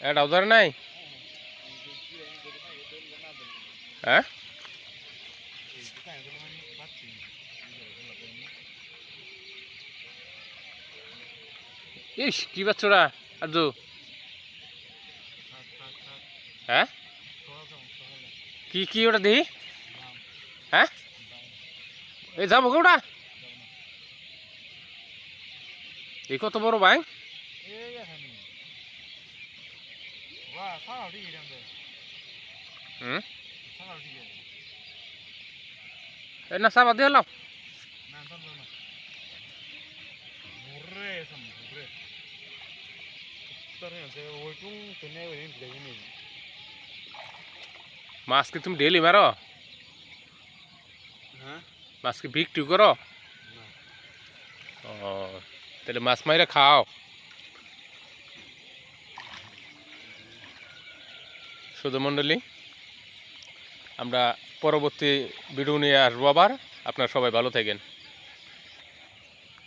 এটাও ধরে নাই? হ্যাঁ, ইস কি বাচ্চারা আরজু। হ্যাঁ, কি কি ওটা দিই? হ্যাঁ, এই যাবো ওটা, এই কত বড় ভাই। হুম, এই না চাপা দিয়ে লাও। মাছ কি তুমি ডেলি মারো? মাছ কি বিক্রি করো? ও, তাহলে মাছ মাইরা খাও। শুধু মণ্ডলী, আমরা পরবর্তী ভিডিও নিয়ে আসবো আবার। আপনারা সবাই ভালো থাকেন।